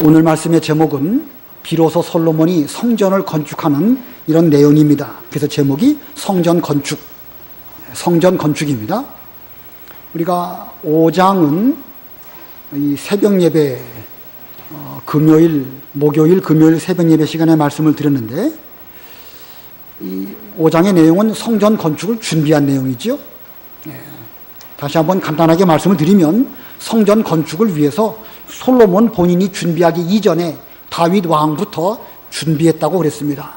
오늘 말씀의 제목은 비로소 솔로몬이 성전을 건축하는 이런 내용입니다. 그래서 제목이 성전 건축입니다. 우리가 5장은 이 새벽 예배, 목요일, 금요일 새벽 예배 시간에 말씀을 드렸는데, 이 5장의 내용은 성전 건축을 준비한 내용이죠. 다시 한번 간단하게 말씀을 드리면, 성전 건축을 위해서 솔로몬 본인이 준비하기 이전에 다윗 왕부터 준비했다고 그랬습니다.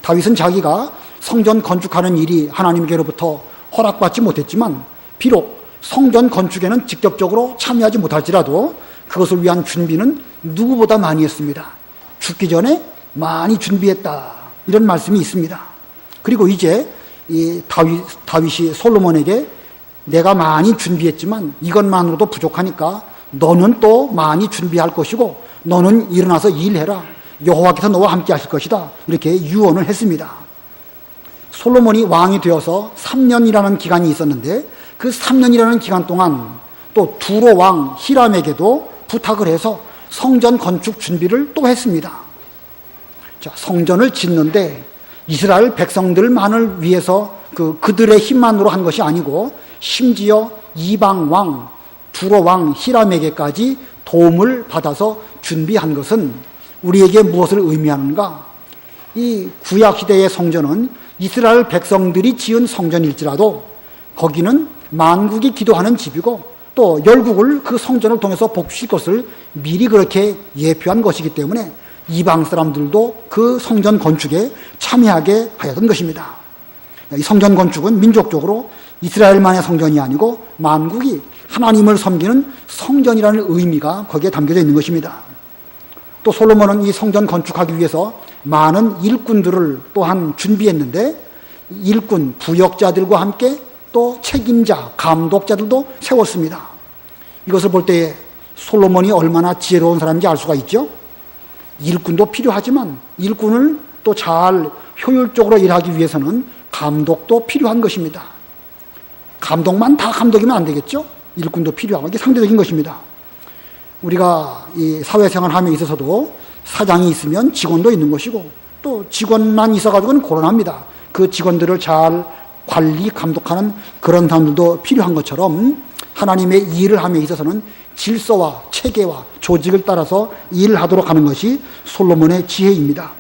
다윗은 자기가 성전 건축하는 일이 하나님께로부터 허락받지 못했지만, 비록 성전 건축에는 직접적으로 참여하지 못할지라도 그것을 위한 준비는 누구보다 많이 했습니다. 죽기 전에 많이 준비했다, 이런 말씀이 있습니다. 그리고 이제 이 다윗이 솔로몬에게 내가 많이 준비했지만 이것만으로도 부족하니까 너는 또 많이 준비할 것이고 너는 일어나서 일해라. 여호와께서 너와 함께 하실 것이다. 이렇게 유언을 했습니다. 솔로몬이 왕이 되어서 3년이라는 기간이 있었는데, 그 3년이라는 기간 동안 또 두로 왕 히람에게도 부탁을 해서 성전 건축 준비를 또 했습니다. 자, 성전을 짓는데 이스라엘 백성들만을 위해서 그들의 힘만으로 한 것이 아니고, 심지어 이방 왕 두로 왕 히람에게까지 도움을 받아서 준비한 것은 우리에게 무엇을 의미하는가? 이 구약시대의 성전은 이스라엘 백성들이 지은 성전일지라도 거기는 만국이 기도하는 집이고 또 열국을 그 성전을 통해서 복주실 것을 미리 그렇게 예표한 것이기 때문에 이방 사람들도 그 성전 건축에 참여하게 하였던 것입니다. 이 성전 건축은 민족적으로 이스라엘만의 성전이 아니고 만국이 하나님을 섬기는 성전이라는 의미가 거기에 담겨져 있는 것입니다. 또 솔로몬은 이 성전 건축하기 위해서 많은 일꾼들을 또한 준비했는데, 일꾼, 부역자들과 함께 또 책임자, 감독자들도 세웠습니다. 이것을 볼 때에 솔로몬이 얼마나 지혜로운 사람인지 알 수가 있죠. 일꾼도 필요하지만 일꾼을 또 잘 효율적으로 일하기 위해서는 감독도 필요한 것입니다. 감독만 다 감독이면 안 되겠죠. 일꾼도 필요하고, 이게 상대적인 것입니다. 우리가 이 사회생활함에 있어서도 사장이 있으면 직원도 있는 것이고, 또 직원만 있어가지고는 곤란합니다. 그 직원들을 잘 관리, 감독하는 그런 사람들도 필요한 것처럼 하나님의 일을 함에 있어서는 질서와 체계와 조직을 따라서 일을 하도록 하는 것이 솔로몬의 지혜입니다.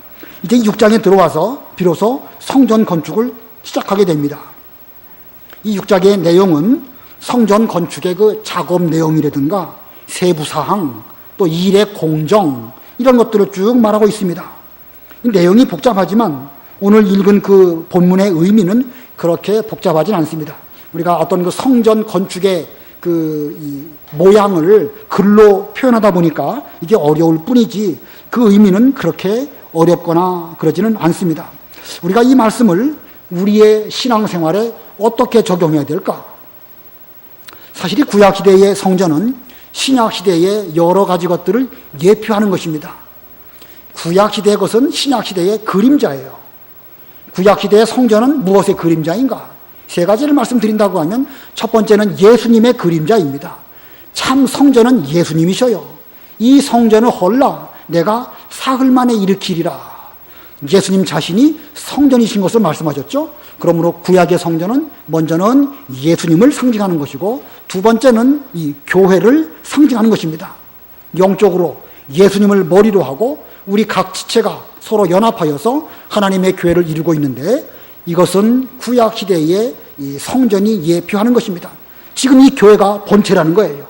이제 6장에 들어와서 비로소 성전 건축을 시작하게 됩니다. 이 6장의 내용은 성전 건축의 그 작업 내용이라든가 세부 사항, 또 일의 공정, 이런 것들을 쭉 말하고 있습니다. 이 내용이 복잡하지만 오늘 읽은 그 본문의 의미는 그렇게 복잡하진 않습니다. 우리가 어떤 그 성전 건축의 이 모양을 글로 표현하다 보니까 이게 어려울 뿐이지 그 의미는 그렇게 어렵거나 그러지는 않습니다. 우리가 이 말씀을 우리의 신앙생활에 어떻게 적용해야 될까? 사실 이 구약시대의 성전은 신약시대의 여러 가지 것들을 예표하는 것입니다. 구약시대의 것은 신약시대의 그림자예요. 구약시대의 성전은 무엇의 그림자인가? 세 가지를 말씀드린다고 하면, 첫 번째는 예수님의 그림자입니다. 참 성전은 예수님이셔요. 이 성전을 헐라 내가 사흘 만에 일으키리라. 예수님 자신이 성전이신 것을 말씀하셨죠. 그러므로 구약의 성전은 먼저는 예수님을 상징하는 것이고, 두 번째는 이 교회를 상징하는 것입니다. 영적으로 예수님을 머리로 하고 우리 각 지체가 서로 연합하여서 하나님의 교회를 이루고 있는데, 이것은 구약시대의 이 성전이 예표하는 것입니다. 지금 이 교회가 본체라는 거예요.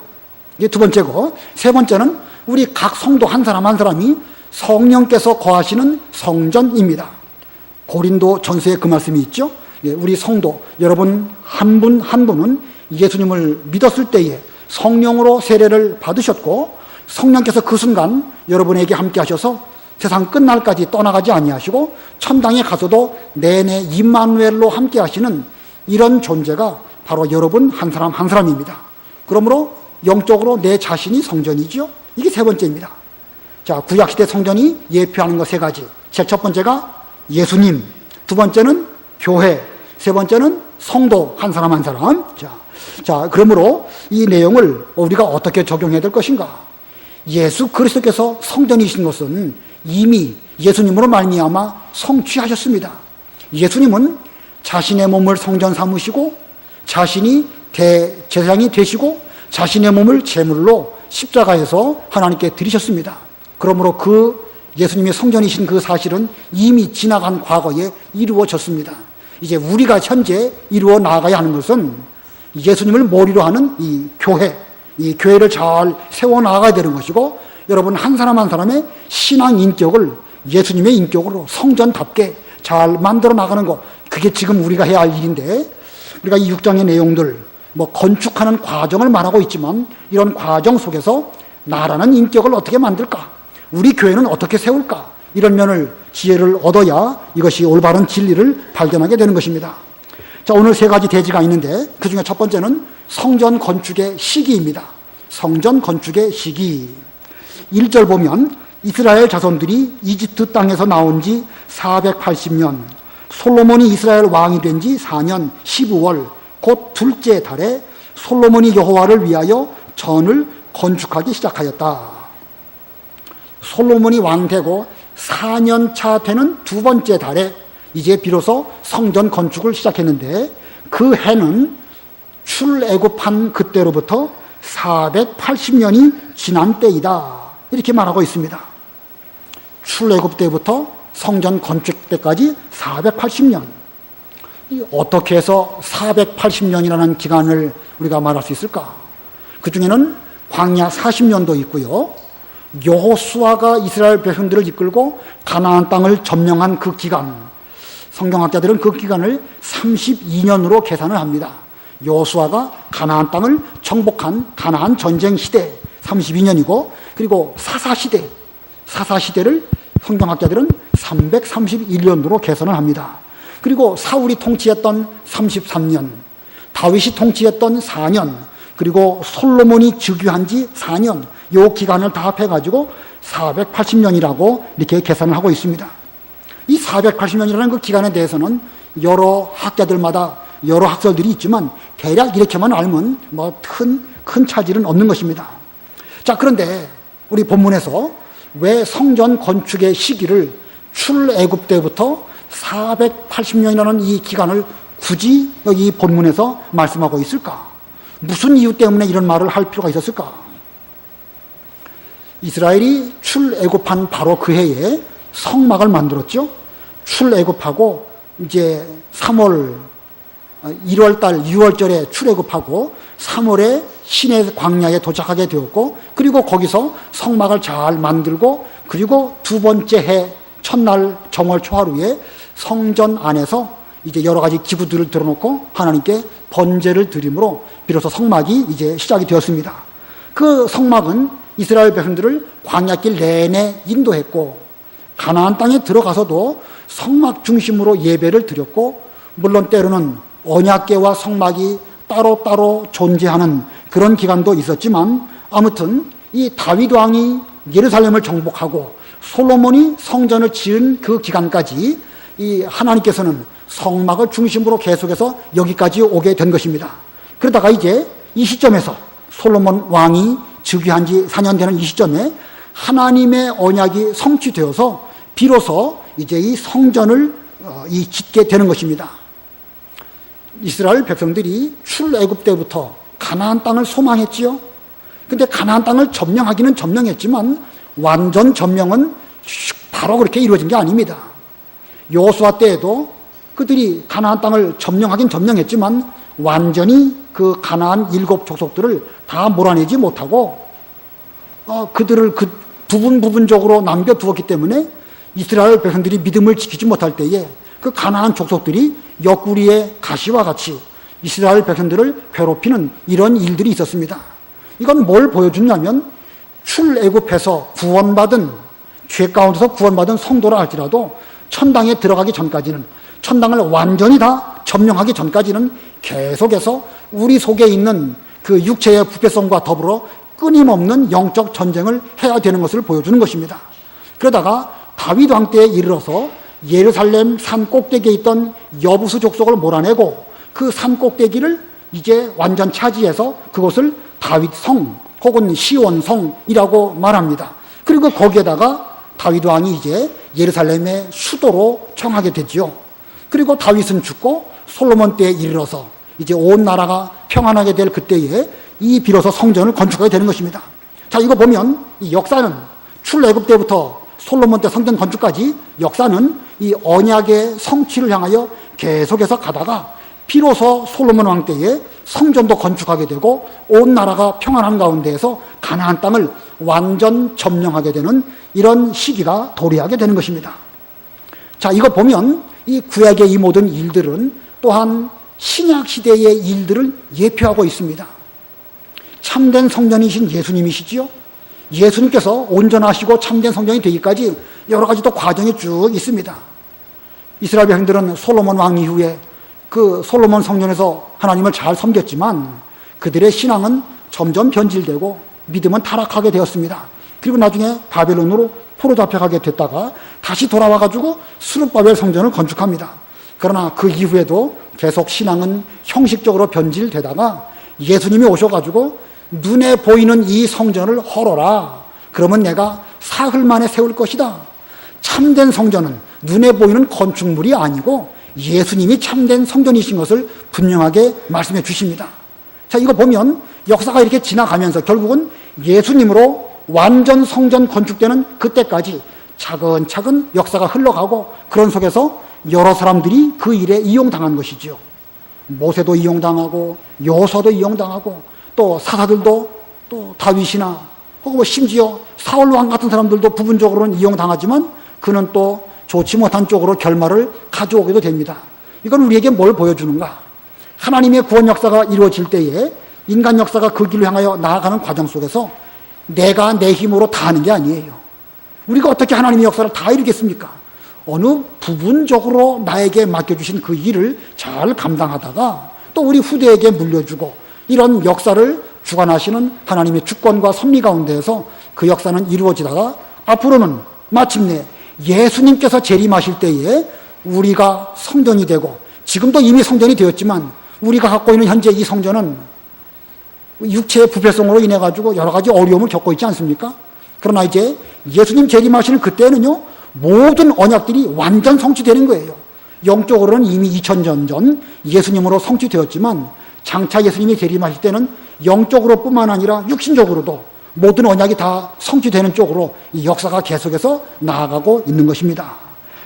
이게 두 번째고, 세 번째는 우리 각 성도 한 사람 한 사람이 성령께서 거하시는 성전입니다. 고린도 전서에 그 말씀이 있죠. 우리 성도 여러분 한 분 한 분은 예수님을 믿었을 때에 성령으로 세례를 받으셨고, 성령께서 그 순간 여러분에게 함께 하셔서 세상 끝날까지 떠나가지 아니하시고 천당에 가서도 내내 임마누엘로 함께 하시는 이런 존재가 바로 여러분 한 사람 한 사람입니다. 그러므로 영적으로 내 자신이 성전이죠. 이게 세 번째입니다. 자, 구약시대 성전이 예표하는 것 세 가지. 첫 번째가 예수님, 두 번째는 교회, 세 번째는 성도 한 사람 한 사람. 자, 그러므로 이 내용을 우리가 어떻게 적용해야 될 것인가? 예수 그리스도께서 성전이신 것은 이미 예수님으로 말미암아 성취하셨습니다. 예수님은 자신의 몸을 성전 삼으시고 자신이 대제사장이 되시고 자신의 몸을 제물로 십자가에서 하나님께 드리셨습니다. 그러므로 그 예수님이 성전이신 그 사실은 이미 지나간 과거에 이루어졌습니다. 이제 우리가 현재 이루어 나가야 하는 것은 예수님을 머리로 하는 이 교회를 잘 세워 나가야 되는 것이고, 여러분 한 사람 한 사람의 신앙 인격을 예수님의 인격으로 성전답게 잘 만들어 나가는 것, 그게 지금 우리가 해야 할 일인데, 우리가 이 6장의 내용들 건축하는 과정을 말하고 있지만 이런 과정 속에서 나라는 인격을 어떻게 만들까, 우리 교회는 어떻게 세울까, 이런 면을 지혜를 얻어야 이것이 올바른 진리를 발견하게 되는 것입니다. 자, 오늘 세 가지 대지가 있는데 그 중에 첫 번째는 성전 건축의 시기입니다. 성전 건축의 시기. 1절 보면 이스라엘 자손들이 이집트 땅에서 나온 지 480년, 솔로몬이 이스라엘 왕이 된 지 4년 12월 곧 둘째 달에 솔로몬이 여호와를 위하여 전을 건축하기 시작하였다. 솔로몬이 왕 되고 4년 차 되는 두 번째 달에 이제 비로소 성전 건축을 시작했는데, 그 해는 출애굽한 그때로부터 480년이 지난 때이다, 이렇게 말하고 있습니다. 출애굽 때부터 성전 건축 때까지 480년. 어떻게 해서 480년이라는 기간을 우리가 말할 수 있을까? 그 중에는 광야 40년도 있고요, 여호수아가 이스라엘 백성들을 이끌고 가나안 땅을 점령한 그 기간, 성경학자들은 그 기간을 32년으로 계산을 합니다. 여호수아가 가나안 땅을 정복한 가나안 전쟁 시대 32년이고, 그리고 사사시대를 성경학자들은 331년으로 계산을 합니다. 그리고 사울이 통치했던 33년, 다윗이 통치했던 4년, 그리고 솔로몬이 즉위한 지 4년, 요 기간을 다 합해가지고 480년이라고 이렇게 계산을 하고 있습니다. 이 480년이라는 그 기간에 대해서는 여러 학자들마다 여러 학설들이 있지만 대략 이렇게만 알면 뭐 큰 차질은 없는 것입니다. 자, 그런데 우리 본문에서 왜 성전 건축의 시기를 출애굽 때부터 480년이라는 이 기간을 굳이 여기 본문에서 말씀하고 있을까? 무슨 이유 때문에 이런 말을 할 필요가 있었을까? 이스라엘이 출애굽한 바로 그 해에 성막을 만들었죠. 출애굽하고 이제 1월달 6월절에 출애굽하고 3월에 시내 광야에 도착하게 되었고, 그리고 거기서 성막을 잘 만들고, 그리고 두 번째 해 첫날 정월 초하루에 성전 안에서 이제 여러 가지 기구들을 들어놓고 하나님께 번제를 드림으로 비로소 성막이 이제 시작이 되었습니다. 그 성막은 이스라엘 백성들을 광야길 내내 인도했고, 가나안 땅에 들어가서도 성막 중심으로 예배를 드렸고, 물론 때로는 언약궤와 성막이 따로따로 존재하는 그런 기간도 있었지만, 아무튼 이 다윗 왕이 예루살렘을 정복하고 솔로몬이 성전을 지은 그 기간까지 이 하나님께서는 성막을 중심으로 계속해서 여기까지 오게 된 것입니다. 그러다가 이제 이 시점에서 솔로몬 왕이 즉위한 지 4년 되는 이 시점에 하나님의 언약이 성취되어서 비로소 이제 이 성전을 짓게 되는 것입니다. 이스라엘 백성들이 출애굽 때부터 가나안 땅을 소망했지요. 근데 가나안 땅을 점령하기는 점령했지만 완전 점령은 바로 그렇게 이루어진 게 아닙니다. 여호수아 때에도 그들이 가나안 땅을 점령하긴 점령했지만 완전히 그 가나안 7 족속들을 다 몰아내지 못하고 그들을 그 부분적으로 남겨두었기 때문에 이스라엘 백성들이 믿음을 지키지 못할 때에 그 가나안 족속들이 옆구리의 가시와 같이 이스라엘 백성들을 괴롭히는 이런 일들이 있었습니다. 이건 뭘 보여주냐면 출애굽해서 구원받은, 죄 가운데서 구원받은 성도라 할지라도 천당에 들어가기 전까지는, 천당을 완전히 다 점령하기 전까지는 계속해서 우리 속에 있는 그 육체의 부패성과 더불어 끊임없는 영적 전쟁을 해야 되는 것을 보여주는 것입니다. 그러다가 다윗 왕 때에 이르러서 예루살렘 산 꼭대기에 있던 여부수 족속을 몰아내고 그 산 꼭대기를 이제 완전 차지해서 그것을 다윗 성, 혹은 시온성이라고 말합니다. 그리고 거기에다가 다윗 왕이 이제 예루살렘의 수도로 청하게 되지요. 그리고 다윗은 죽고 솔로몬 때에 이르러서 이제 온 나라가 평안하게 될 그때에 이 비로소 성전을 건축하게 되는 것입니다. 자, 이거 보면 이 역사는 출애굽 때부터 솔로몬 때 성전 건축까지 역사는 이 언약의 성취를 향하여 계속해서 가다가 비로소 솔로몬 왕 때에 성전도 건축하게 되고 온 나라가 평안한 가운데에서 가나안 땅을 완전 점령하게 되는 이런 시기가 도래하게 되는 것입니다. 자, 이거 보면 이 구약의 이 모든 일들은 또한 신약 시대의 일들을 예표하고 있습니다. 참된 성전이신 예수님이시지요. 예수님께서 온전하시고 참된 성전이 되기까지 여러 가지 또 과정이 쭉 있습니다. 이스라엘 백성들은 솔로몬 왕 이후에 그 솔로몬 성전에서 하나님을 잘 섬겼지만 그들의 신앙은 점점 변질되고 믿음은 타락하게 되었습니다. 그리고 나중에 바벨론으로 포로 잡혀가게 됐다가 다시 돌아와가지고 스룹바벨 성전을 건축합니다. 그러나 그 이후에도 계속 신앙은 형식적으로 변질되다가 예수님이 오셔가지고 눈에 보이는 이 성전을 헐어라. 그러면 내가 사흘 만에 세울 것이다. 참된 성전은 눈에 보이는 건축물이 아니고 예수님이 참된 성전이신 것을 분명하게 말씀해 주십니다. 자, 이거 보면 역사가 이렇게 지나가면서 결국은 예수님으로 완전 성전 건축되는 그때까지 차근차근 역사가 흘러가고 그런 속에서 여러 사람들이 그 일에 이용당한 것이지요. 모세도 이용당하고 여호수아도 이용당하고 또 사사들도 또 다윗이나 혹은 뭐 심지어 사울 왕 같은 사람들도 부분적으로는 이용당하지만 그는 또 좋지 못한 쪽으로 결말을 가져오기도 됩니다. 이건 우리에게 뭘 보여주는가? 하나님의 구원 역사가 이루어질 때에 인간 역사가 그 길로 향하여 나아가는 과정 속에서 내가 내 힘으로 다 하는 게 아니에요. 우리가 어떻게 하나님의 역사를 다 이루겠습니까? 어느 부분적으로 나에게 맡겨주신 그 일을 잘 감당하다가 또 우리 후대에게 물려주고 이런 역사를 주관하시는 하나님의 주권과 섭리 가운데에서 그 역사는 이루어지다가 앞으로는 마침내 예수님께서 재림하실 때에 우리가 성전이 되고 지금도 이미 성전이 되었지만 우리가 갖고 있는 현재 이 성전은 육체의 부패성으로 인해 가지고 여러 가지 어려움을 겪고 있지 않습니까? 그러나 이제 예수님 재림하시는 그때는요 모든 언약들이 완전 성취되는 거예요. 영적으로는 이미 2000년 전 예수님으로 성취되었지만 장차 예수님이 재림하실 때는 영적으로 뿐만 아니라 육신적으로도 모든 언약이 다 성취되는 쪽으로 이 역사가 계속해서 나아가고 있는 것입니다.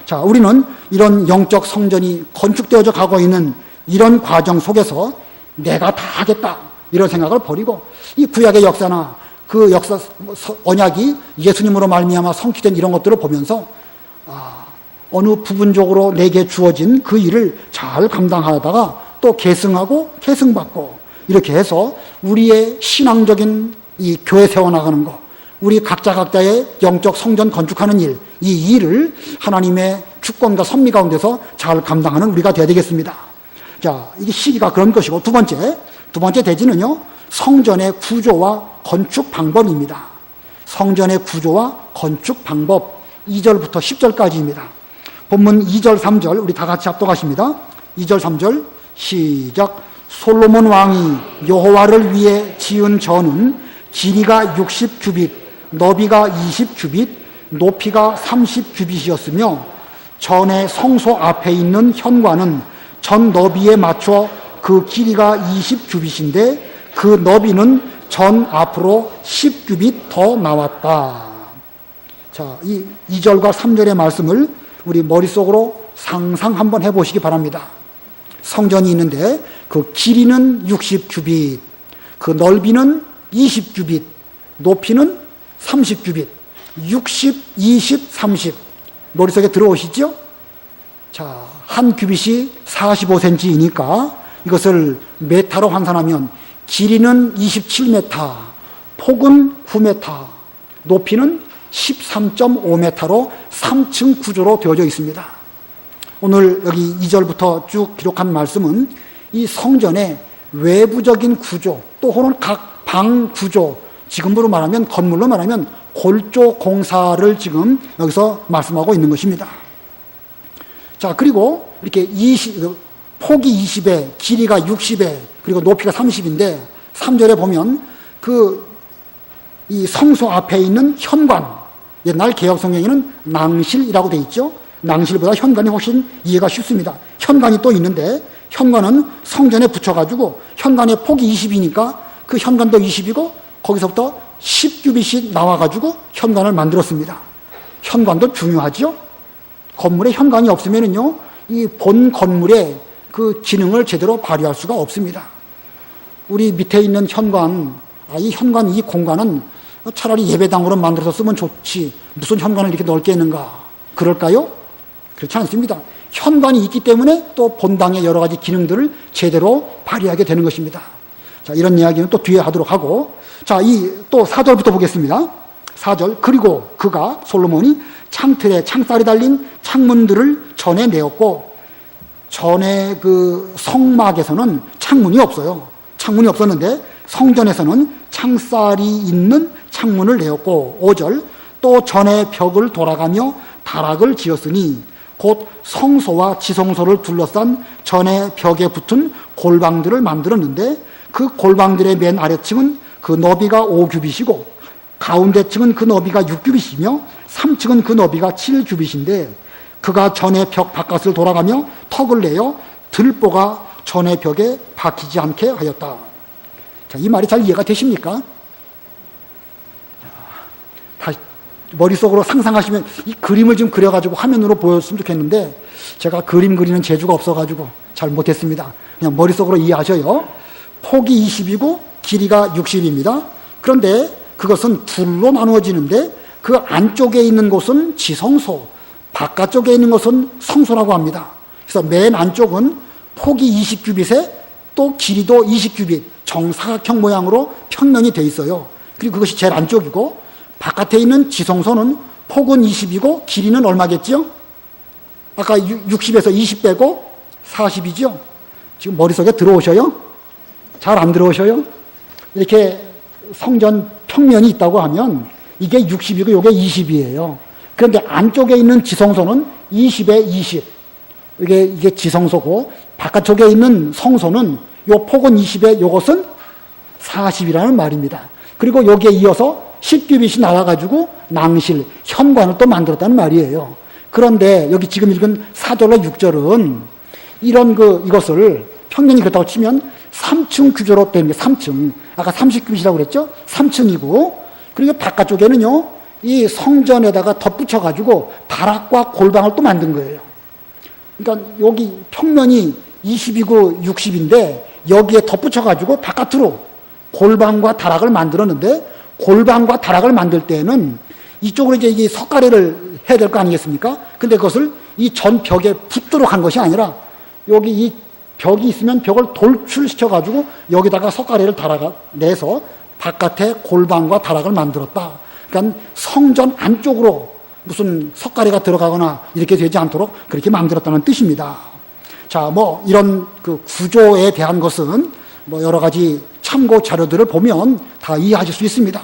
자, 우리는 이런 영적 성전이 건축되어져 가고 있는 이런 과정 속에서 내가 다 하겠다 이런 생각을 버리고 이 구약의 역사나 그 역사 언약이 예수님으로 말미암아 성취된 이런 것들을 보면서 어느 부분적으로 내게 주어진 그 일을 잘 감당하다가 또 계승하고 계승받고 이렇게 해서 우리의 신앙적인 이 교회 세워나가는 것, 우리 각자의 영적 성전 건축하는 일, 이 일을 하나님의 주권과 섭리 가운데서 잘 감당하는 우리가 되어야 되겠습니다. 자, 이게 시기가 그런 것이고 두 번째 대지는요, 성전의 구조와 건축 방법입니다. 성전의 구조와 건축 방법 2절부터 10절까지입니다. 본문 2절, 3절 우리 다 같이 합독하십니다. 2절, 3절 시작. 솔로몬 왕이 여호와를 위해 지은 전은 길이가 60규빗, 너비가 20규빗, 높이가 30규빗이었으며 전의 성소 앞에 있는 현관은 전 너비에 맞춰 그 길이가 20규빗인데 그 너비는 전 앞으로 10규빗 더 나왔다. 자, 이 2절과 3절의 말씀을 우리 머릿속으로 상상 한번 해보시기 바랍니다. 성전이 있는데 그 길이는 60규빗, 그 넓이는 20규빗, 높이는 30규빗, 60, 20, 30 머릿속에 들어오시죠? 자, 한 규빗이 45cm이니까 이것을 메타로 환산하면 길이는 27m, 폭은 9m, 높이는 13.5m로 3층 구조로 되어져 있습니다. 오늘 여기 2절부터 쭉 기록한 말씀은 이 성전의 외부적인 구조, 또 혹은 각 방 구조, 지금으로 말하면 건물로 말하면 골조 공사를 지금 여기서 말씀하고 있는 것입니다. 자, 그리고 이렇게 폭이 20에 길이가 60에 그리고 높이가 30인데 3절에 보면 그 이 성소 앞에 있는 현관, 옛날 개혁 성경에는 낭실이라고 되어 있죠. 낭실보다 현관이 훨씬 이해가 쉽습니다. 현관이 또 있는데 현관은 성전에 붙여가지고 현관의 폭이 20이니까 그 현관도 20이고 거기서부터 10규빗이 나와가지고 현관을 만들었습니다. 현관도 중요하죠. 건물에 현관이 없으면은요, 이 본 건물의 그 기능을 제대로 발휘할 수가 없습니다. 우리 밑에 있는 현관, 이 현관, 이 공간은 차라리 예배당으로 만들어서 쓰면 좋지. 무슨 현관을 이렇게 넓게 했는가? 그럴까요? 그렇지 않습니다. 현관이 있기 때문에 또 본당의 여러 가지 기능들을 제대로 발휘하게 되는 것입니다. 자, 이런 이야기는 또 뒤에 하도록 하고, 자, 또 4절부터 보겠습니다. 4절. 그리고 그가, 솔로몬이 창틀에 창살이 달린 창문들을 전에 내었고, 전에 그 성막에서는 창문이 없어요. 창문이 없었는데 성전에서는 창살이 있는 창문을 내었고, 5절. 또 전에 벽을 돌아가며 다락을 지었으니 곧 성소와 지성소를 둘러싼 전에 벽에 붙은 골방들을 만들었는데 그 골방들의 맨 아래층은 그 너비가 5규빗이고 가운데층은 그 너비가 6규빗이며 3층은 그 너비가 7규빗인데 그가 전에 벽 바깥을 돌아가며 턱을 내어 들보가 전에 벽에 박히지 않게 하였다. 자, 이 말이 잘 이해가 되십니까? 다시 머릿속으로 상상하시면 이 그림을 좀 그려가지고 화면으로 보였으면 좋겠는데 제가 그림 그리는 재주가 없어가지고 잘 못했습니다. 그냥 머릿속으로 이해하셔요. 폭이 20이고 길이가 60입니다. 그런데 그것은 둘로 나누어지는데 그 안쪽에 있는 곳은 지성소, 바깥쪽에 있는 것은 성소라고 합니다. 그래서 맨 안쪽은 폭이 20규빗에 또 길이도 20규빗, 정사각형 모양으로 평면이 돼 있어요. 그리고 그것이 제일 안쪽이고 바깥에 있는 지성소는 폭은 20이고 길이는 얼마겠지요? 아까 60에서 20 빼고 40이죠? 지금 머릿속에 들어오셔요? 잘 안 들어오셔요? 이렇게 성전 평면이 있다고 하면 이게 60이고 이게 20이에요. 그런데 안쪽에 있는 지성소는 20에 20. 이게 지성소고 바깥쪽에 있는 성소는 요 폭은 20에 요것은 40이라는 말입니다. 그리고 여기에 이어서 10규빗이 나와가지고 낭실, 현관을 또 만들었다는 말이에요. 그런데 여기 지금 읽은 4절로 6절은 이것을 평면이 그렇다고 치면 3층 규조로 되는 게 3층. 아까 30규빗이라고 그랬죠? 3층이고, 그리고 바깥쪽에는요, 이 성전에다가 덧붙여가지고 다락과 골방을 또 만든 거예요. 그러니까 여기 평면이 20이고 60인데 여기에 덧붙여가지고 바깥으로 골방과 다락을 만들었는데 골방과 다락을 만들 때에는 이쪽으로 이제 이게 석가래를 해야 될 거 아니겠습니까? 근데 그것을 이 전 벽에 붙도록 한 것이 아니라 여기 이 벽이 있으면 벽을 돌출시켜가지고 여기다가 석가래를 달아내서 바깥에 골방과 다락을 만들었다. 그러니까 성전 안쪽으로 무슨 석가래가 들어가거나 이렇게 되지 않도록 그렇게 만들었다는 뜻입니다. 자, 이런 그 구조에 대한 것은 여러 가지 참고 자료들을 보면 다 이해하실 수 있습니다.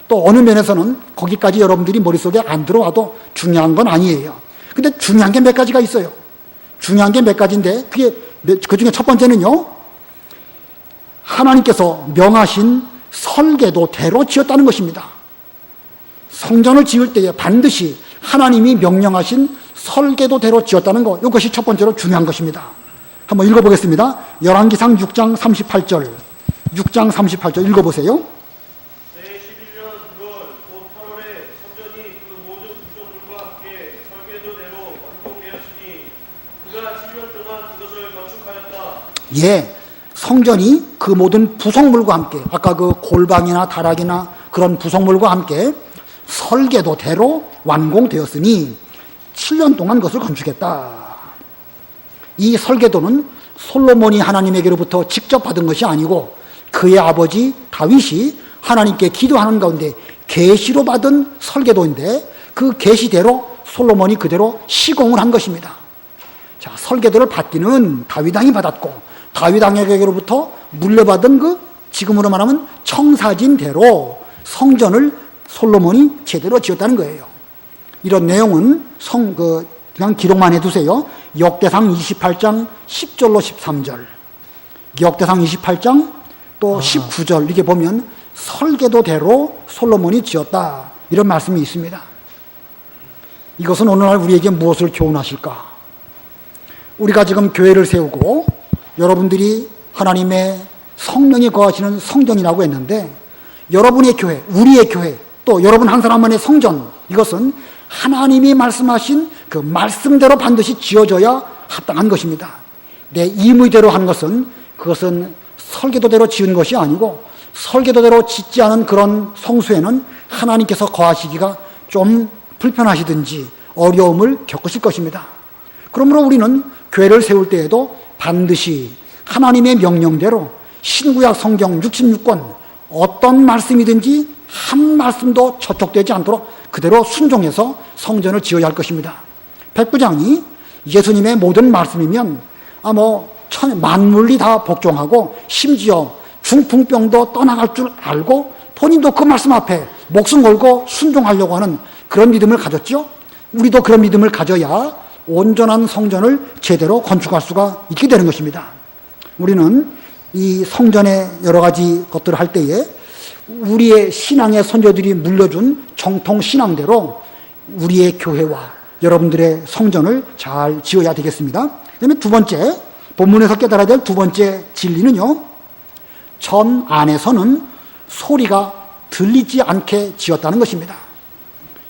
또 어느 면에서는 거기까지 여러분들이 머릿속에 안 들어와도 중요한 건 아니에요. 근데 중요한 게 몇 가지가 있어요. 중요한 게 몇 가지인데 그 중에 첫 번째는요, 하나님께서 명하신 설계도대로 지었다는 것입니다. 성전을 지을 때에 반드시 하나님이 명령하신 설계도대로 지었다는 것, 이것이 첫 번째로 중요한 것입니다. 한번 읽어보겠습니다. 열왕기상 6장 38절, 6장 38절 읽어보세요. 제11년 9월 곧 8월에 성전이 그 모든 구성물과 함께 설계도대로 완공되었으니 그가 7년 동안 그것을 건축하였다. 예, 성전이 그 모든 부속물과 함께, 아까 그 골방이나 다락이나 그런 부속물과 함께 설계도대로 완공되었으니 7년 동안 그것을 건축했다. 이 설계도는 솔로몬이 하나님에게로부터 직접 받은 것이 아니고 그의 아버지 다윗이 하나님께 기도하는 가운데 계시로 받은 설계도인데 그 계시대로 솔로몬이 그대로 시공을 한 것입니다. 자, 설계도를 받기는 다윗 왕이 받았고 다윗 왕에게로부터 물려받은 그 지금으로 말하면 청사진대로 성전을 솔로몬이 제대로 지었다는 거예요. 이런 내용은 그냥 기록만 해두세요. 역대상 28장 10절로 13절, 역대상 28장 또 19절 이렇게 보면 설계도대로 솔로몬이 지었다. 이런 말씀이 있습니다. 이것은 오늘날 우리에게 무엇을 교훈하실까? 우리가 지금 교회를 세우고 여러분들이 하나님의 성령이 거하시는 성전이라고 했는데, 여러분의 교회, 우리의 교회, 또 여러분 한 사람만의 성전, 이것은 하나님이 말씀하신 그 말씀대로 반드시 지어져야 합당한 것입니다. 내 임의대로 하는 것은, 그것은 설계도대로 지은 것이 아니고, 설계도대로 짓지 않은 그런 성소에는 하나님께서 거하시기가 좀 불편하시든지 어려움을 겪으실 것입니다. 그러므로 우리는 교회를 세울 때에도 반드시 하나님의 명령대로 신구약 성경 66권 어떤 말씀이든지 한 말씀도 저촉되지 않도록 그대로 순종해서 성전을 지어야 할 것입니다. 백부장이 예수님의 모든 말씀이면 만물이 다 복종하고 심지어 중풍병도 떠나갈 줄 알고 본인도 그 말씀 앞에 목숨 걸고 순종하려고 하는 그런 믿음을 가졌죠. 우리도 그런 믿음을 가져야 온전한 성전을 제대로 건축할 수가 있게 되는 것입니다. 우리는 이 성전의 여러 가지 것들을 할 때에 우리의 신앙의 선조들이 물려준 정통 신앙대로 우리의 교회와 여러분들의 성전을 잘 지어야 되겠습니다. 그다음에 두 번째, 본문에서 깨달아야 될 두 번째 진리는요, 전 안에서는 소리가 들리지 않게 지었다는 것입니다.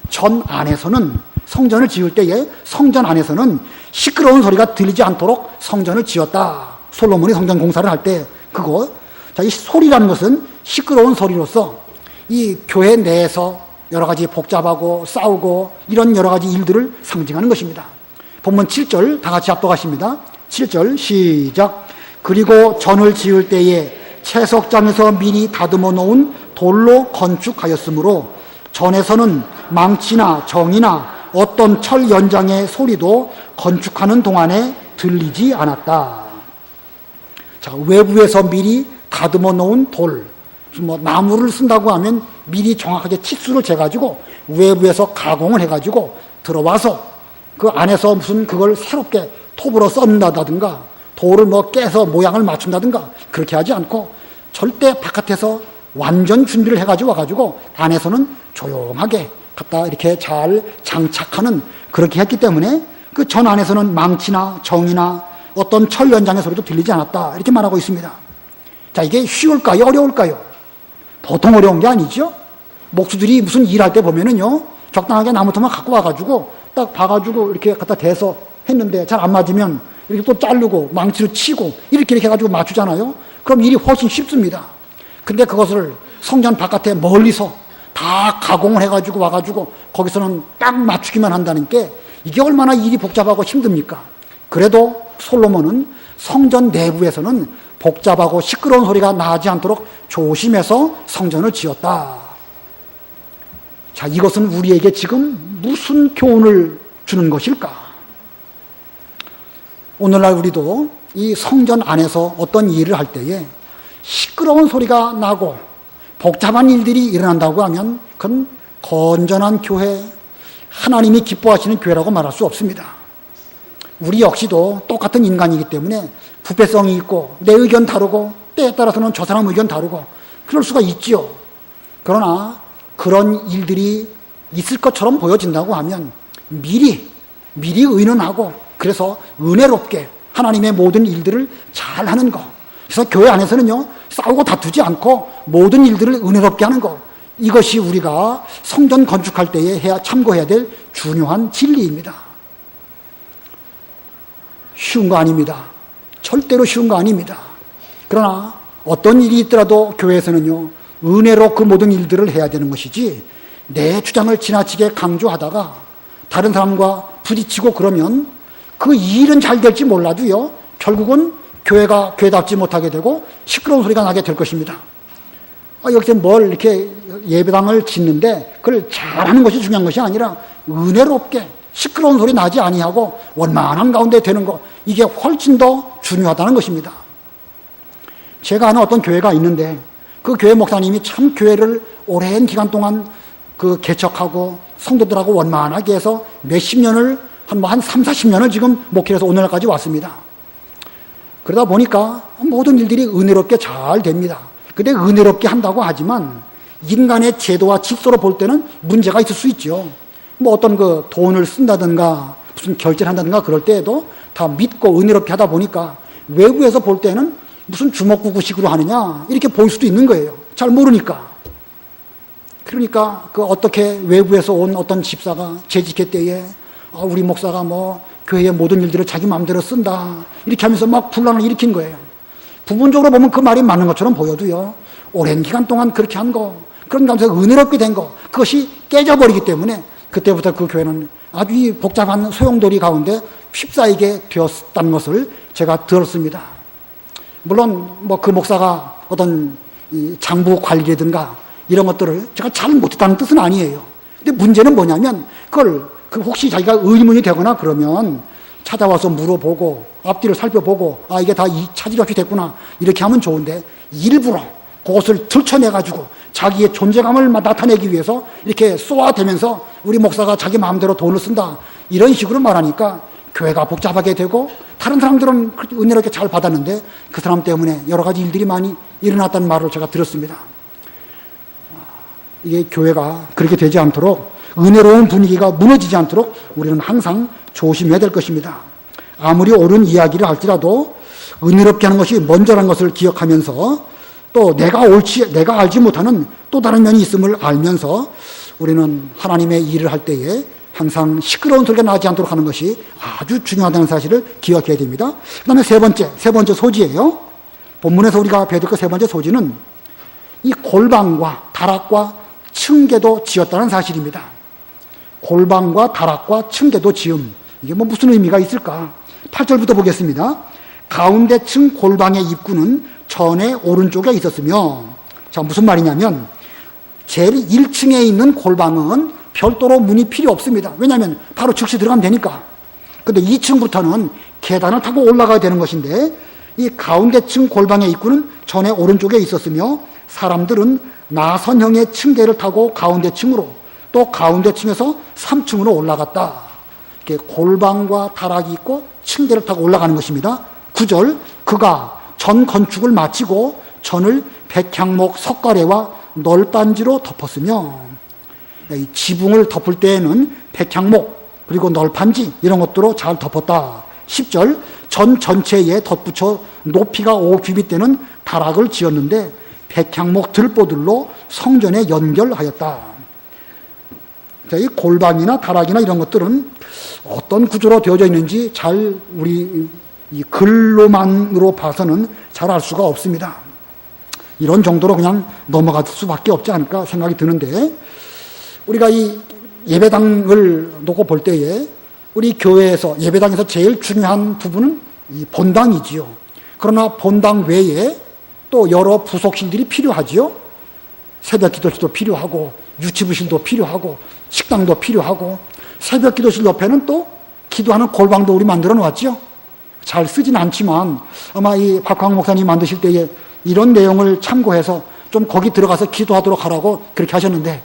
전 안에서는, 성전을 지을 때에 성전 안에서는 시끄러운 소리가 들리지 않도록 성전을 지었다. 솔로몬이 성전 공사를 할 때 그거. 자, 이 소리라는 것은 시끄러운 소리로서 이 교회 내에서 여러 가지 복잡하고 싸우고 이런 여러 가지 일들을 상징하는 것입니다. 본문 7절 다 같이 합독하십니다. 7절 시작. 그리고 전을 지을 때에 채석장에서 미리 다듬어 놓은 돌로 건축하였으므로 전에서는 망치나 정이나 어떤 철 연장의 소리도 건축하는 동안에 들리지 않았다. 자, 외부에서 미리 다듬어 놓은 돌, 나무를 쓴다고 하면 미리 정확하게 치수를 재가지고 외부에서 가공을 해가지고 들어와서 그 안에서 무슨 그걸 새롭게 톱으로 썬다든가 돌을 깨서 모양을 맞춘다든가 그렇게 하지 않고 절대 바깥에서 완전 준비를 해가지고 와가지고 안에서는 조용하게 갖다 이렇게 잘 장착하는, 그렇게 했기 때문에 그 전 안에서는 망치나 정이나 어떤 철 연장의 소리도 들리지 않았다. 이렇게 말하고 있습니다. 자, 이게 쉬울까요? 어려울까요? 보통 어려운 게 아니죠. 목수들이 무슨 일할 때 보면은요, 적당하게 나무토만 갖고 와가지고 딱 봐가지고 이렇게 갖다 대서 했는데 잘 안 맞으면 이렇게 또 자르고 망치로 치고 이렇게 해가지고 맞추잖아요. 그럼 일이 훨씬 쉽습니다. 근데 그것을 성전 바깥에 멀리서 다 가공을 해가지고 와가지고 거기서는 딱 맞추기만 한다는 게 이게 얼마나 일이 복잡하고 힘듭니까? 그래도 솔로몬은 성전 내부에서는 복잡하고 시끄러운 소리가 나지 않도록 조심해서 성전을 지었다. 자, 이것은 우리에게 지금 무슨 교훈을 주는 것일까? 오늘날 우리도 이 성전 안에서 어떤 일을 할 때에 시끄러운 소리가 나고 복잡한 일들이 일어난다고 하면 그건 건전한 교회, 하나님이 기뻐하시는 교회라고 말할 수 없습니다. 우리 역시도 똑같은 인간이기 때문에 부패성이 있고 내 의견 다르고 때에 따라서는 저 사람 의견 다르고 그럴 수가 있지요. 그러나 그런 일들이 있을 것처럼 보여진다고 하면 미리 의논하고 그래서 은혜롭게 하나님의 모든 일들을 잘하는 것. 그래서 교회 안에서는요, 싸우고 다투지 않고 모든 일들을 은혜롭게 하는 것. 이것이 우리가 성전 건축할 때에 참고해야 될 중요한 진리입니다. 쉬운 거 아닙니다. 절대로 쉬운 거 아닙니다. 그러나 어떤 일이 있더라도 교회에서는요, 은혜로 그 모든 일들을 해야 되는 것이지 내 주장을 지나치게 강조하다가 다른 사람과 부딪히고 그러면 그 일은 잘 될지 몰라도요, 결국은 교회가 교회답지 못하게 되고 시끄러운 소리가 나게 될 것입니다. 여기서 뭘 이렇게 예배당을 짓는데 그걸 잘하는 것이 중요한 것이 아니라 은혜롭게 시끄러운 소리 나지 아니하고 원만한 가운데 되는 것, 이게 훨씬 더 중요하다는 것입니다. 제가 아는 어떤 교회가 있는데 그 교회 목사님이 참 교회를 오랜 기간 동안 그 개척하고 성도들하고 원만하게 해서 몇십 년을 한 3, 40년을 지금 목회해서 오늘날까지 왔습니다. 그러다 보니까 모든 일들이 은혜롭게 잘 됩니다. 근데 은혜롭게 한다고 하지만 인간의 제도와 질서로 볼 때는 문제가 있을 수 있죠. 뭐 어떤 그 돈을 쓴다든가 무슨 결제를 한다든가 그럴 때에도 다 믿고 은혜롭게 하다 보니까 외부에서 볼 때는 무슨 주먹구구식으로 하느냐 이렇게 보일 수도 있는 거예요. 잘 모르니까. 그러니까 그 어떻게 외부에서 온 어떤 집사가 재직회 때에 우리 목사가 뭐 교회의 모든 일들을 자기 마음대로 쓴다 이렇게 하면서 막 분란을 일으킨 거예요. 부분적으로 보면 그 말이 맞는 것처럼 보여도요, 오랜 기간 동안 그렇게 한 거, 그런 가운데서 은혜롭게 된 거, 그것이 깨져버리기 때문에 그때부터 그 교회는 아주 이 복잡한 소용돌이 가운데 휩싸이게 되었다는 것을 제가 들었습니다. 물론 뭐 그 목사가 어떤 이 장부 관리라든가 이런 것들을 제가 잘 못했다는 뜻은 아니에요. 근데 문제는 뭐냐면 그걸 혹시 자기가 의문이 되거나 그러면 찾아와서 물어보고 앞뒤를 살펴보고 이게 다 차질 없이 됐구나 이렇게 하면 좋은데 일부러 그것을 들춰내가지고 자기의 존재감을 나타내기 위해서 이렇게 쏘아대면서 우리 목사가 자기 마음대로 돈을 쓴다 이런 식으로 말하니까 교회가 복잡하게 되고 다른 사람들은 은혜롭게 잘 받았는데 그 사람 때문에 여러 가지 일들이 많이 일어났다는 말을 제가 들었습니다. 이게 교회가 그렇게 되지 않도록 은혜로운 분위기가 무너지지 않도록 우리는 항상 조심해야 될 것입니다. 아무리 옳은 이야기를 할지라도 은혜롭게 하는 것이 먼저라는 것을 기억하면서 또 내가 알지 못하는 또 다른 면이 있음을 알면서 우리는 하나님의 일을 할 때에 항상 시끄러운 소리가 나지 않도록 하는 것이 아주 중요하다는 사실을 기억해야 됩니다. 그 다음에 세 번째 소지예요. 본문에서 우리가 배울 그 세 번째 소지는 이 골방과 다락과 층계도 지었다는 사실입니다. 골방과 다락과 층계도 지음. 이게 뭐 무슨 의미가 있을까? 8절부터 보겠습니다. 가운데 층 골방의 입구는 전에 오른쪽에 있었으며, 자, 무슨 말이냐면, 제일 1층에 있는 골방은 별도로 문이 필요 없습니다. 왜냐하면 바로 즉시 들어가면 되니까. 근데 2층부터는 계단을 타고 올라가야 되는 것인데, 이 가운데 층 골방의 입구는 전에 오른쪽에 있었으며, 사람들은 나선형의 층계를 타고 가운데 층으로, 또 가운데 층에서 3층으로 올라갔다. 이렇게 골방과 다락이 있고 층계를 타고 올라가는 것입니다. 9절, 그가 전 건축을 마치고 전을 백향목 석가래와 널빤지로 덮었으며, 이 지붕을 덮을 때에는 백향목 그리고 널판지 이런 것들로 잘 덮었다. 10절, 전 전체에 덧붙여 높이가 5규빗 되는 다락을 지었는데 백향목 들보들로 성전에 연결하였다. 자, 이 골방이나 다락이나 이런 것들은 어떤 구조로 되어져 있는지 잘 우리 이 글로만으로 봐서는 잘 알 수가 없습니다. 이런 정도로 그냥 넘어갈 수밖에 없지 않을까 생각이 드는데, 우리가 이 예배당을 놓고 볼 때에 우리 교회에서 예배당에서 제일 중요한 부분은 이 본당이지요. 그러나 본당 외에 또 여러 부속실들이 필요하지요. 새벽 기도실도 필요하고 유치부실도 필요하고 식당도 필요하고, 새벽 기도실 옆에는 또 기도하는 골방도 우리 만들어 놓았지요. 잘 쓰진 않지만 아마 이 박광 목사님 만드실 때에 이런 내용을 참고해서 좀 거기 들어가서 기도하도록 하라고 그렇게 하셨는데,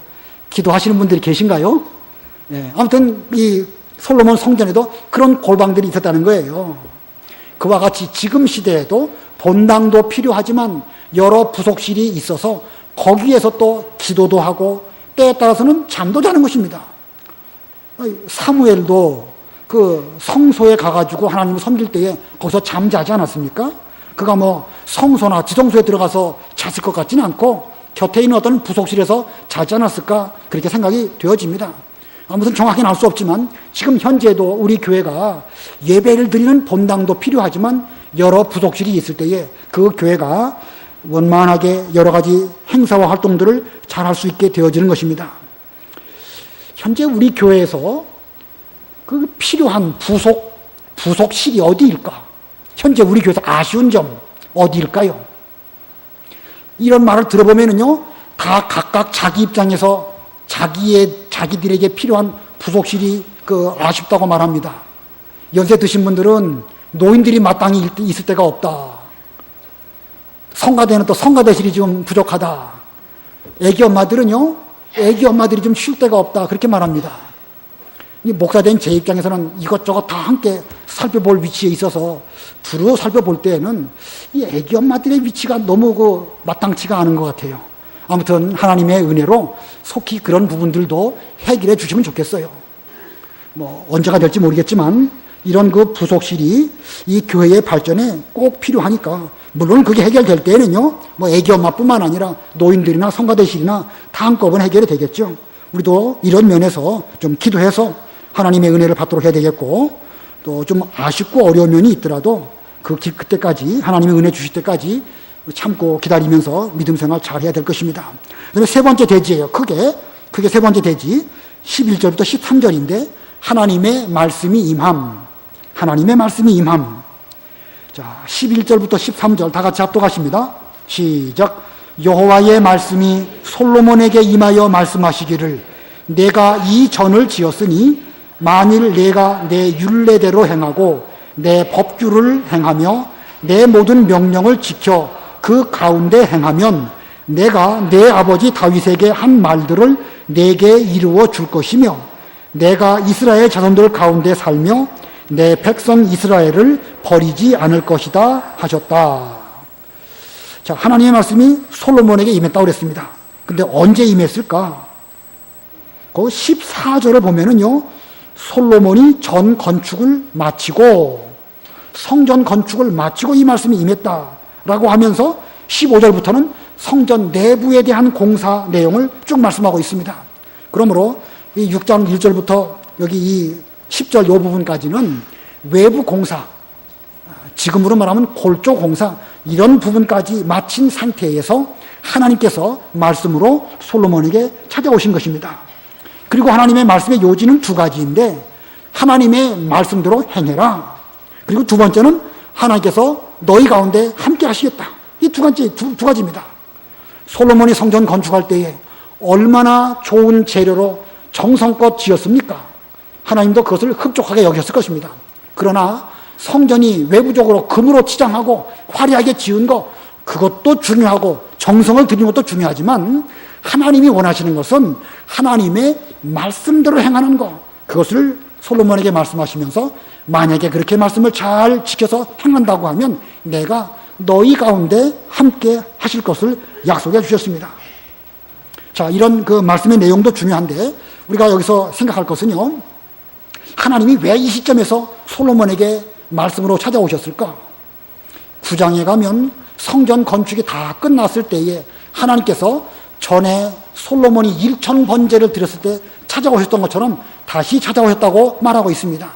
기도하시는 분들이 계신가요? 예, 아무튼 이 솔로몬 성전에도 그런 골방들이 있었다는 거예요. 그와 같이 지금 시대에도 본당도 필요하지만 여러 부속실이 있어서 거기에서 또 기도도 하고 때에 따라서는 잠도 자는 것입니다. 사무엘도 그 성소에 가가지고 하나님을 섬길 때에 거기서 잠자지 않았습니까? 그가 뭐 성소나 지성소에 들어가서 잤을 것 같지는 않고 곁에 있는 어떤 부속실에서 자지 않았을까 그렇게 생각이 되어집니다. 아무튼 정확히는 알 수 없지만 지금 현재도 우리 교회가 예배를 드리는 본당도 필요하지만 여러 부속실이 있을 때에 그 교회가 원만하게 여러 가지 행사와 활동들을 잘 할 수 있게 되어지는 것입니다. 현재 우리 교회에서 그 필요한 부속실이 어디일까? 현재 우리 교회에서 아쉬운 점 어디일까요? 이런 말을 들어보면은요, 다 각각 자기 입장에서 자기들에게 필요한 부속실이 아쉽다고 말합니다. 연세 드신 분들은 노인들이 마땅히 있을 데가 없다. 성가대는 또 성가대실이 좀 부족하다. 애기 엄마들은요, 애기 엄마들이 좀 쉴 데가 없다. 그렇게 말합니다. 이 목사된 제 입장에서는 이것저것 다 함께 살펴볼 위치에 있어서 두루 살펴볼 때에는 이 애기 엄마들의 위치가 너무 마땅치가 않은 것 같아요. 아무튼 하나님의 은혜로 속히 그런 부분들도 해결해 주시면 좋겠어요. 언제가 될지 모르겠지만 이런 부속실이 이 교회의 발전에 꼭 필요하니까, 물론 그게 해결될 때에는요, 애기 엄마뿐만 아니라 노인들이나 성가대실이나 다 한꺼번에 해결이 되겠죠. 우리도 이런 면에서 좀 기도해서 하나님의 은혜를 받도록 해야 되겠고, 또 좀 아쉽고 어려운 면이 있더라도 그때까지 하나님의 은혜 주실 때까지 참고 기다리면서 믿음 생활 잘 해야 될 것입니다. 그다음에 세 번째 대지예요. 크게 세 번째 대지 11절부터 13절인데 하나님의 말씀이 임함. 하나님의 말씀이 임함. 자, 11절부터 13절 다 같이 합독하십니다. 시작. 여호와의 말씀이 솔로몬에게 임하여 말씀하시기를 내가 이 전을 지었으니 만일 내가 내 율례대로 행하고 내 법규를 행하며 내 모든 명령을 지켜 그 가운데 행하면 내가 내 아버지 다윗에게 한 말들을 내게 이루어 줄 것이며 내가 이스라엘 자손들 가운데 살며 내 백성 이스라엘을 버리지 않을 것이다 하셨다. 자, 하나님의 말씀이 솔로몬에게 임했다고 그랬습니다. 근데 언제 임했을까? 그 14절을 보면은요, 솔로몬이 전 건축을 마치고 성전 건축을 마치고 이 말씀이 임했다라고 하면서 15절부터는 성전 내부에 대한 공사 내용을 쭉 말씀하고 있습니다. 그러므로 이 6장 1절부터 여기 이 10절 이 부분까지는 외부 공사, 지금으로 말하면 골조 공사, 이런 부분까지 마친 상태에서 하나님께서 말씀으로 솔로몬에게 찾아오신 것입니다. 그리고 하나님의 말씀의 요지는 두 가지인데 하나님의 말씀대로 행해라. 그리고 두 번째는 하나님께서 너희 가운데 함께 하시겠다. 이 두 가지입니다. 솔로몬이 성전 건축할 때에 얼마나 좋은 재료로 정성껏 지었습니까? 하나님도 그것을 흡족하게 여겼을 것입니다. 그러나 성전이 외부적으로 금으로 치장하고 화려하게 지은 것, 그것도 중요하고 정성을 들이는 것도 중요하지만 하나님이 원하시는 것은 하나님의 말씀대로 행하는 것, 그것을 솔로몬에게 말씀하시면서 만약에 그렇게 말씀을 잘 지켜서 행한다고 하면 내가 너희 가운데 함께 하실 것을 약속해 주셨습니다. 자, 이런 말씀의 내용도 중요한데 우리가 여기서 생각할 것은요, 하나님이 왜 이 시점에서 솔로몬에게 말씀으로 찾아오셨을까? 9장에 가면 성전 건축이 다 끝났을 때에 하나님께서 전에 솔로몬이 1,000번제를 드렸을 때 찾아오셨던 것처럼 다시 찾아오셨다고 말하고 있습니다.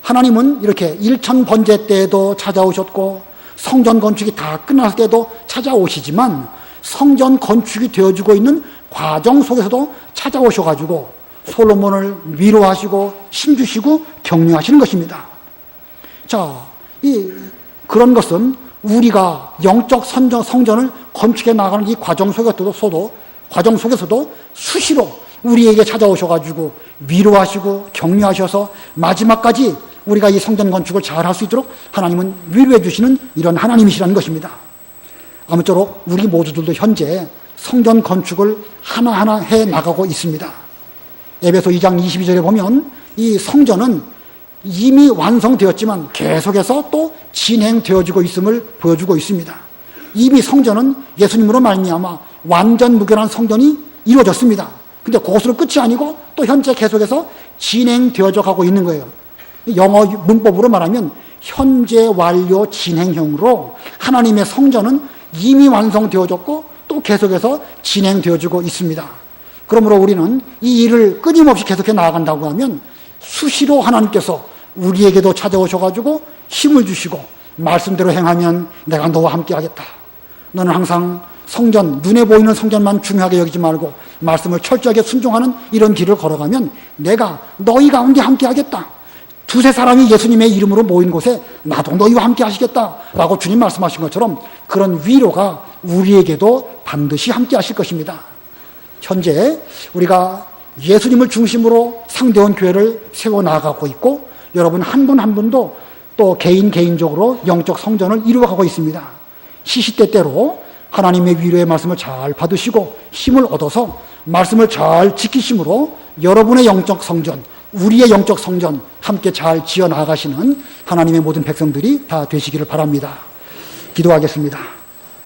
하나님은 이렇게 1,000번제 때에도 찾아오셨고 성전 건축이 다 끝났을 때도 찾아오시지만 성전 건축이 되어지고 있는 과정 속에서도 찾아오셔가지고 솔로몬을 위로하시고 힘주시고 격려하시는 것입니다. 자, 그런 것은 우리가 영적 성전을 건축해 나가는 이 과정 속에서도 수시로 우리에게 찾아오셔가지고 위로하시고 격려하셔서 마지막까지 우리가 이 성전 건축을 잘 할 수 있도록 하나님은 위로해 주시는 이런 하나님이시라는 것입니다. 아무쪼록 우리 모두들도 현재 성전 건축을 하나하나 해 나가고 있습니다. 에베소 2장 22절에 보면 이 성전은 이미 완성되었지만 계속해서 또 진행되어지고 있음을 보여주고 있습니다. 이미 성전은 예수님으로 말미암아 완전 무결한 성전이 이루어졌습니다. 근데 그것으로 끝이 아니고 또 현재 계속해서 진행되어져 가고 있는 거예요. 영어 문법으로 말하면 현재 완료 진행형으로 하나님의 성전은 이미 완성되어졌고 또 계속해서 진행되어지고 있습니다. 그러므로 우리는 이 일을 끊임없이 계속해 나아간다고 하면 수시로 하나님께서 우리에게도 찾아오셔가지고 힘을 주시고 말씀대로 행하면 내가 너와 함께 하겠다. 너는 항상 성전, 눈에 보이는 성전만 중요하게 여기지 말고 말씀을 철저하게 순종하는 이런 길을 걸어가면 내가 너희 가운데 함께 하겠다. 두세 사람이 예수님의 이름으로 모인 곳에 나도 너희와 함께 하시겠다라고 주님 말씀하신 것처럼 그런 위로가 우리에게도 반드시 함께 하실 것입니다. 현재 우리가 예수님을 중심으로 상대원 교회를 세워나가고 있고 여러분 한 분 한 분도 또 개인적으로 영적 성전을 이루어가고 있습니다. 시시때때로 하나님의 위로의 말씀을 잘 받으시고 힘을 얻어서 말씀을 잘 지키심으로 여러분의 영적 성전, 우리의 영적 성전 함께 잘 지어 나가시는 하나님의 모든 백성들이 다 되시기를 바랍니다. 기도하겠습니다.